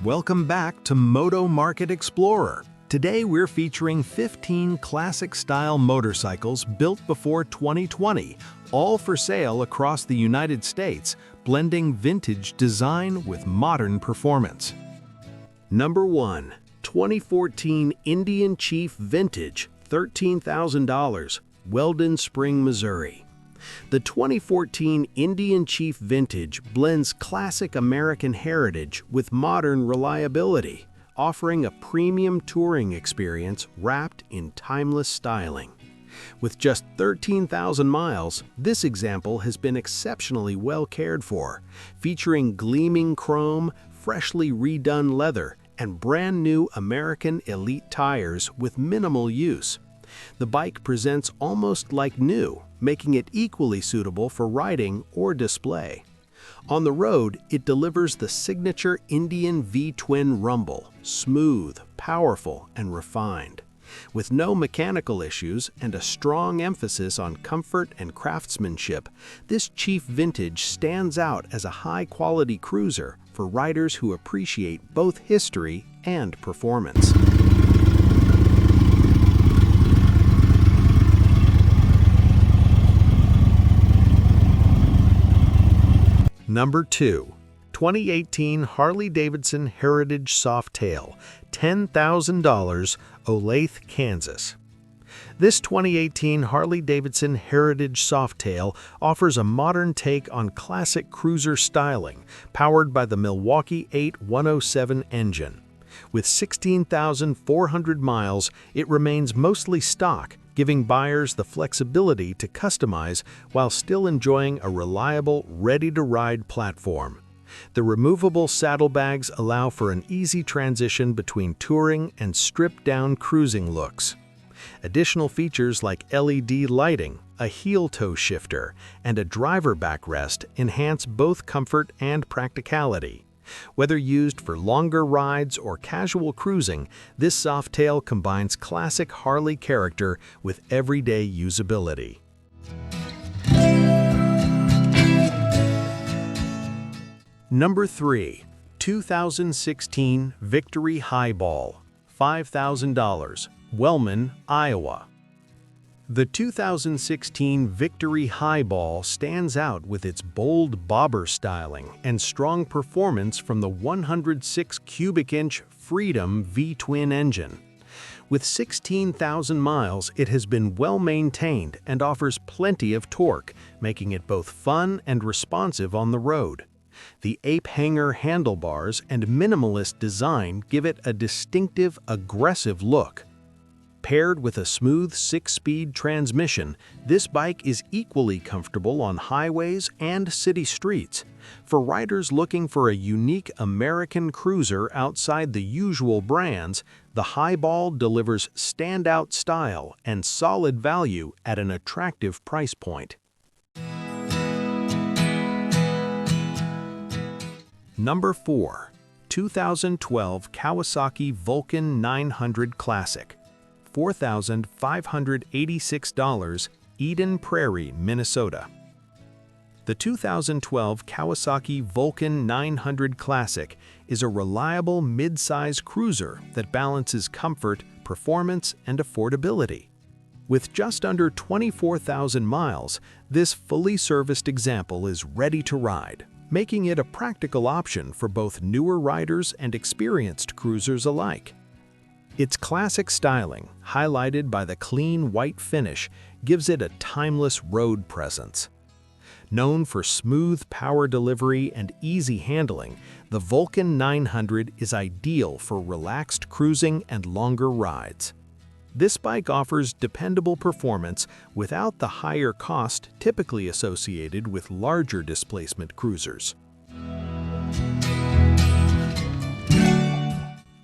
Welcome back to Moto Market Explorer. Today we're featuring 15 classic-style motorcycles built before 2020, all for sale across the United States, blending vintage design with modern performance. Number 1. 2014 Indian Chief Vintage, $13,000, Weldon Spring, Missouri. The 2014 Indian Chief Vintage blends classic American heritage with modern reliability, offering a premium touring experience wrapped in timeless styling. With just 13,000 miles, this example has been exceptionally well cared for, featuring gleaming chrome, freshly redone leather, and brand new American Elite tires with minimal use. The bike presents almost like new, making it equally suitable for riding or display. On the road, it delivers the signature Indian V-twin rumble, smooth, powerful, and refined. With no mechanical issues and a strong emphasis on comfort and craftsmanship, this Chief Vintage stands out as a high-quality cruiser for riders who appreciate both history and performance. Number 2. 2018 Harley-Davidson Heritage Softail, $10,000, Olathe, Kansas. This 2018 Harley-Davidson Heritage Softail offers a modern take on classic cruiser styling, powered by the Milwaukee 8107 engine. With 16,400 miles, it remains mostly stock, giving buyers the flexibility to customize while still enjoying a reliable, ready-to-ride platform. The removable saddlebags allow for an easy transition between touring and stripped-down cruising looks. Additional features like LED lighting, a heel-toe shifter, and a driver backrest enhance both comfort and practicality. Whether used for longer rides or casual cruising, this Softail combines classic Harley character with everyday usability. Number 3. 2016 Victory Highball, $5,000, Wellman, Iowa. The 2016 Victory Highball stands out with its bold bobber styling and strong performance from the 106 cubic inch Freedom V-twin engine. With 16,000 miles, it has been well maintained and offers plenty of torque, making it both fun and responsive on the road. The ape hanger handlebars and minimalist design give it a distinctive, aggressive look. Paired with a smooth 6-speed transmission, this bike is equally comfortable on highways and city streets. For riders looking for a unique American cruiser outside the usual brands, the Highball delivers standout style and solid value at an attractive price point. Number 4. 2012 Kawasaki Vulcan 900 Classic, $4,586, Eden Prairie, Minnesota. The 2012 Kawasaki Vulcan 900 Classic is a reliable mid-size cruiser that balances comfort, performance, and affordability. With just under 24,000 miles, this fully serviced example is ready to ride, making it a practical option for both newer riders and experienced cruisers alike. Its classic styling, highlighted by the clean white finish, gives it a timeless road presence. Known for smooth power delivery and easy handling, the Vulcan 900 is ideal for relaxed cruising and longer rides. This bike offers dependable performance without the higher cost typically associated with larger displacement cruisers.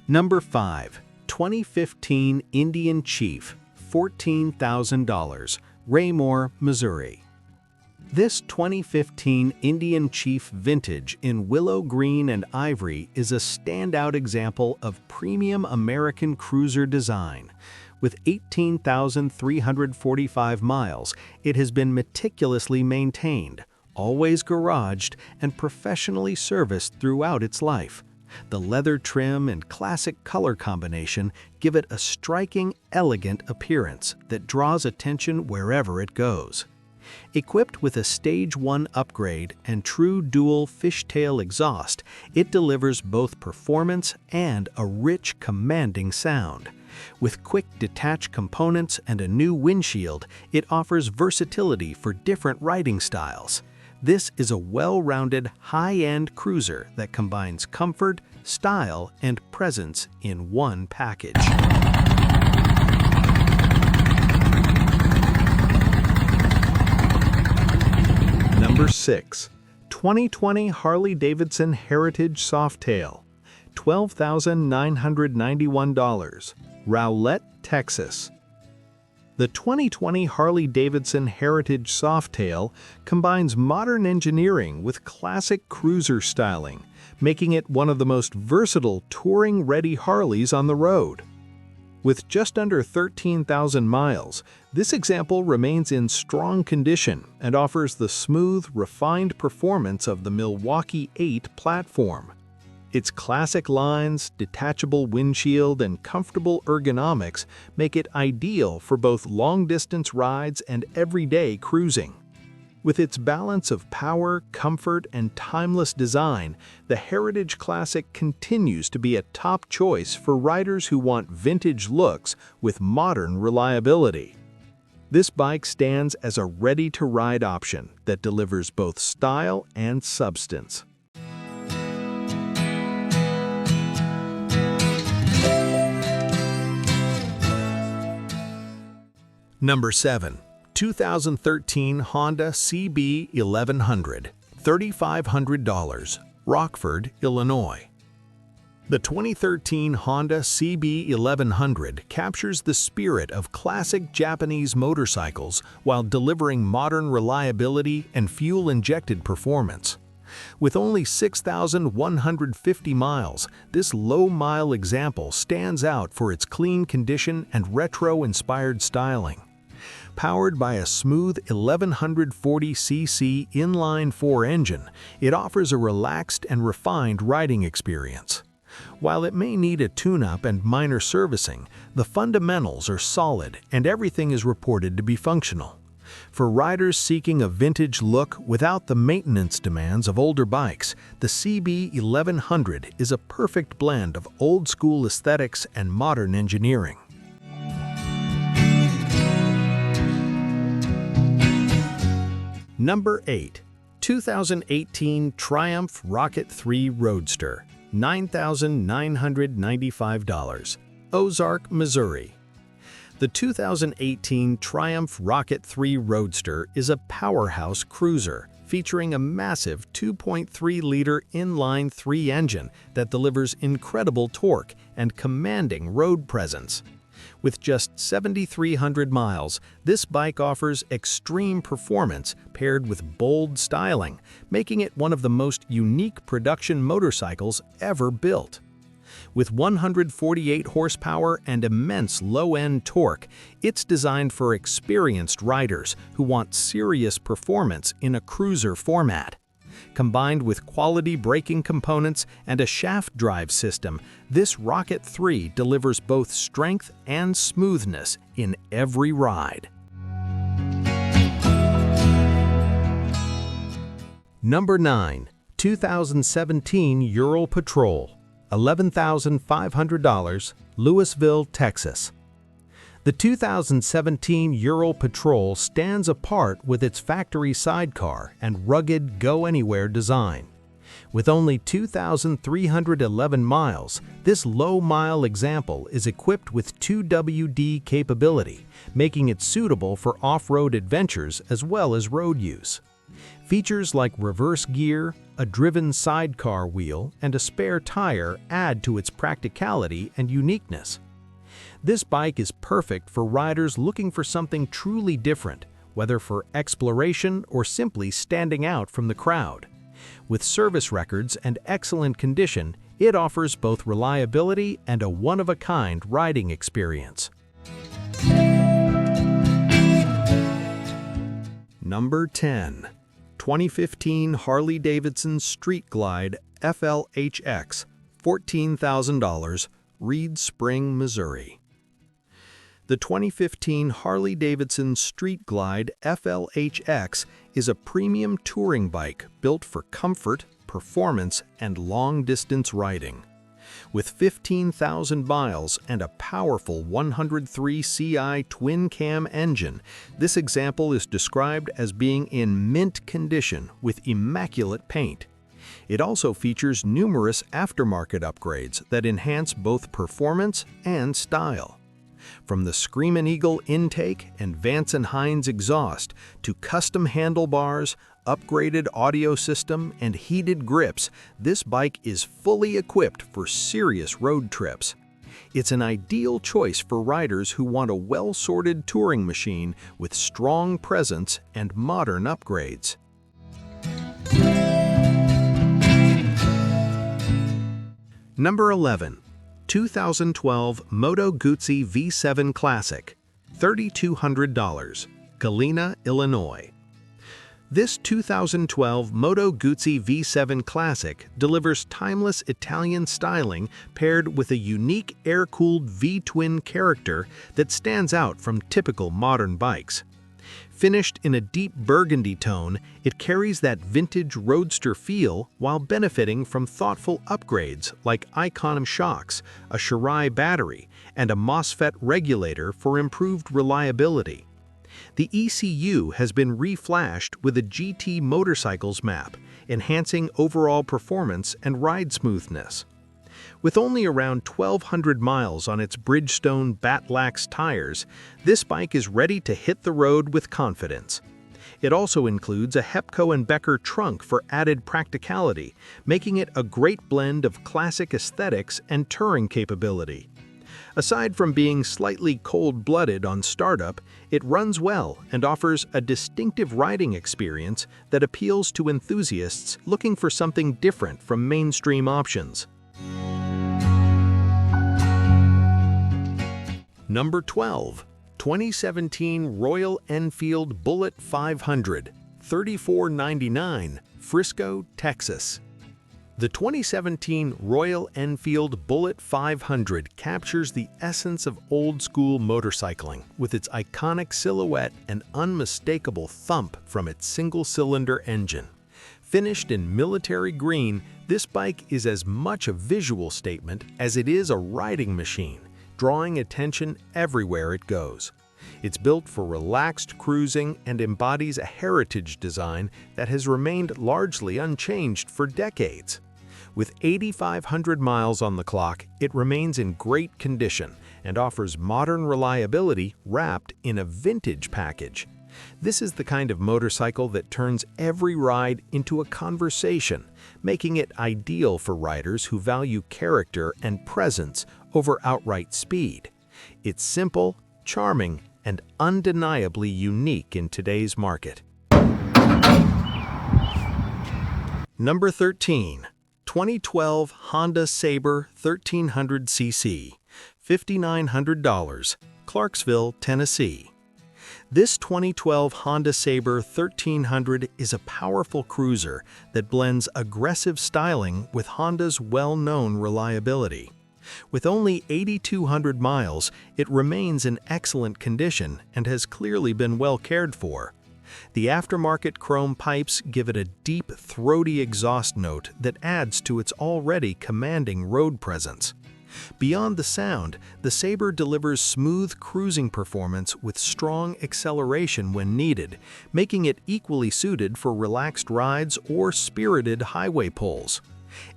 Number 5. 2015 Indian Chief, $14,000, Raymore, Missouri. This 2015 Indian Chief Vintage in willow green and ivory is a standout example of premium American cruiser design. With 18,345 miles, it has been meticulously maintained, always garaged, and professionally serviced throughout its life. The leather trim and classic color combination give it a striking, elegant appearance that draws attention wherever it goes. Equipped with a Stage 1 upgrade and true dual fishtail exhaust, it delivers both performance and a rich, commanding sound. With quick detach components and a new windshield, it offers versatility for different riding styles. This is a well-rounded, high-end cruiser that combines comfort, style, and presence in one package. Number 6. 2020 Harley-Davidson Heritage Softail, $12,991, Rowlett, Texas. The 2020 Harley-Davidson Heritage Softail combines modern engineering with classic cruiser styling, making it one of the most versatile touring-ready Harleys on the road. With just under 13,000 miles, this example remains in strong condition and offers the smooth, refined performance of the Milwaukee 8 platform. Its classic lines, detachable windshield, and comfortable ergonomics make it ideal for both long-distance rides and everyday cruising. With its balance of power, comfort, and timeless design, the Heritage Classic continues to be a top choice for riders who want vintage looks with modern reliability. This bike stands as a ready-to-ride option that delivers both style and substance. Number 7. 2013 Honda CB 1100, $3,500, Rockford, Illinois. The 2013 Honda CB 1100 captures the spirit of classic Japanese motorcycles while delivering modern reliability and fuel-injected performance. With only 6,150 miles, this low-mile example stands out for its clean condition and retro-inspired styling. Powered by a smooth 1140cc inline-4 engine, it offers a relaxed and refined riding experience. While it may need a tune-up and minor servicing, the fundamentals are solid and everything is reported to be functional. For riders seeking a vintage look without the maintenance demands of older bikes, the CB 1100 is a perfect blend of old-school aesthetics and modern engineering. Number 8. 2018 Triumph Rocket 3 Roadster, $9,995, Ozark, Missouri. The 2018 Triumph Rocket 3 Roadster is a powerhouse cruiser featuring a massive 2.3-liter inline-3 engine that delivers incredible torque and commanding road presence. With just 7,300 miles, this bike offers extreme performance paired with bold styling, making it one of the most unique production motorcycles ever built. With 148 horsepower and immense low-end torque, it's designed for experienced riders who want serious performance in a cruiser format. Combined with quality braking components and a shaft drive system, this Rocket 3 delivers both strength and smoothness in every ride. Number 9. 2017 Ural Patrol, $11,500, Louisville, Texas. The 2017 Ural Patrol stands apart with its factory sidecar and rugged go-anywhere design. With only 2,311 miles, this low-mile example is equipped with 2WD capability, making it suitable for off-road adventures as well as road use. Features like reverse gear, a driven sidecar wheel, and a spare tire add to its practicality and uniqueness. This bike is perfect for riders looking for something truly different, whether for exploration or simply standing out from the crowd. With service records and excellent condition, it offers both reliability and a one-of-a-kind riding experience. Number 10. 2015 Harley-Davidson Street Glide FLHX, $14,000, Reed Spring, Missouri. The 2015 Harley-Davidson Street Glide FLHX is a premium touring bike built for comfort, performance, and long-distance riding. With 15,000 miles and a powerful 103 CI twin-cam engine, this example is described as being in mint condition with immaculate paint. It also features numerous aftermarket upgrades that enhance both performance and style. From the Screamin' Eagle intake and Vance & Hines exhaust to custom handlebars, upgraded audio system, and heated grips, this bike is fully equipped for serious road trips. It's an ideal choice for riders who want a well-sorted touring machine with strong presence and modern upgrades. Number 11. 2012 Moto Guzzi V7 Classic, $3,200, Galena, Illinois. This 2012 Moto Guzzi V7 Classic delivers timeless Italian styling paired with a unique air-cooled V-twin character that stands out from typical modern bikes. Finished in a deep burgundy tone, it carries that vintage roadster feel while benefiting from thoughtful upgrades like Icon shocks, a Shirai battery, and a MOSFET regulator for improved reliability. The ECU has been reflashed with a GT Motorcycles map, enhancing overall performance and ride smoothness. With only around 1,200 miles on its Bridgestone Batlax tires, this bike is ready to hit the road with confidence. It also includes a Hepco & Becker trunk for added practicality, making it a great blend of classic aesthetics and touring capability. Aside from being slightly cold-blooded on startup, it runs well and offers a distinctive riding experience that appeals to enthusiasts looking for something different from mainstream options. Number 12. 2017 Royal Enfield Bullet 500, $34.99, Frisco, Texas. The 2017 Royal Enfield Bullet 500 captures the essence of old-school motorcycling with its iconic silhouette and unmistakable thump from its single-cylinder engine. Finished in military green, this bike is as much a visual statement as it is a riding machine, drawing attention everywhere it goes. It's built for relaxed cruising and embodies a heritage design that has remained largely unchanged for decades. With 8,500 miles on the clock, it remains in great condition and offers modern reliability wrapped in a vintage package. This is the kind of motorcycle that turns every ride into a conversation, making it ideal for riders who value character and presence over outright speed. It's simple, charming, and undeniably unique in today's market. Number 13. 2012 Honda Sabre 1300cc, $5,900, Clarksville, Tennessee. This 2012 Honda Sabre 1300 is a powerful cruiser that blends aggressive styling with Honda's well-known reliability. With only 8,200 miles, it remains in excellent condition and has clearly been well cared for. The aftermarket chrome pipes give it a deep, throaty exhaust note that adds to its already commanding road presence. Beyond the sound, the Sabre delivers smooth cruising performance with strong acceleration when needed, making it equally suited for relaxed rides or spirited highway pulls.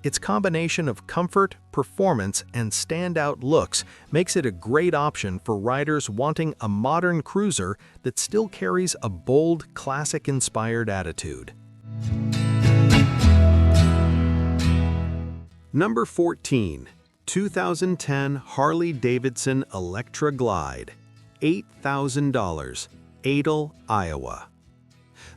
Its combination of comfort, performance, and standout looks makes it a great option for riders wanting a modern cruiser that still carries a bold, classic-inspired attitude. Number 14. 2010 Harley-Davidson Electra Glide, $8,000, Adel, Iowa.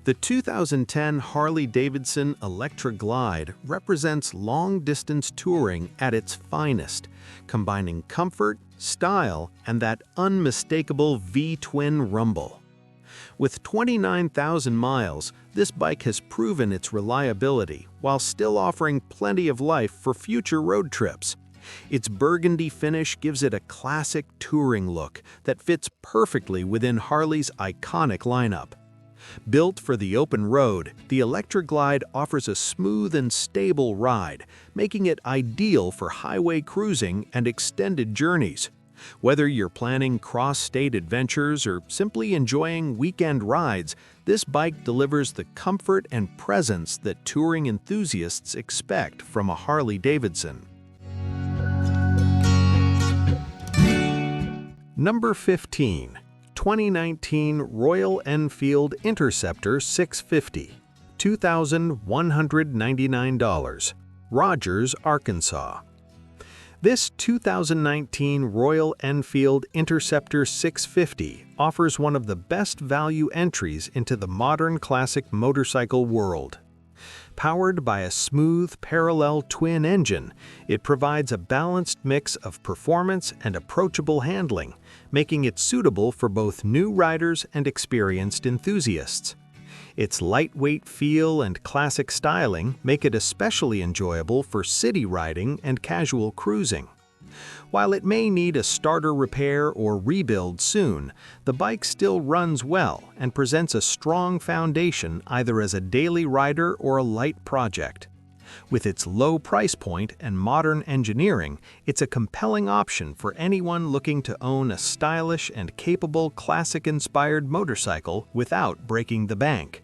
The 2010 Harley-Davidson Electra Glide represents long-distance touring at its finest, combining comfort, style, and that unmistakable V-twin rumble. With 29,000 miles, This bike has proven its reliability while still offering plenty of life for future road trips. Its burgundy finish gives it a classic touring look that fits perfectly within Harley's iconic lineup. Built for the open road, the Electroglide offers a smooth and stable ride, making it ideal for highway cruising and extended journeys. Whether you're planning cross-state adventures or simply enjoying weekend rides, this bike delivers the comfort and presence that touring enthusiasts expect from a Harley-Davidson. Number 15. 2019 Royal Enfield Interceptor 650, $2,199, Rogers, Arkansas. This 2019 Royal Enfield Interceptor 650 offers one of the best value entries into the modern classic motorcycle world. Powered by a smooth parallel twin engine, it provides a balanced mix of performance and approachable handling, making it suitable for both new riders and experienced enthusiasts. Its lightweight feel and classic styling make it especially enjoyable for city riding and casual cruising. While it may need a starter repair or rebuild soon, the bike still runs well and presents a strong foundation either as a daily rider or a light project. With its low price point and modern engineering, it's a compelling option for anyone looking to own a stylish and capable classic-inspired motorcycle without breaking the bank.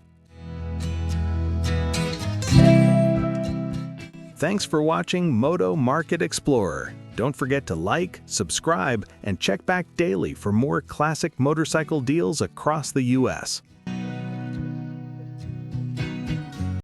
Thanks for watching Moto Market Explorer. Don't forget to like, subscribe, and check back daily for more classic motorcycle deals across the US.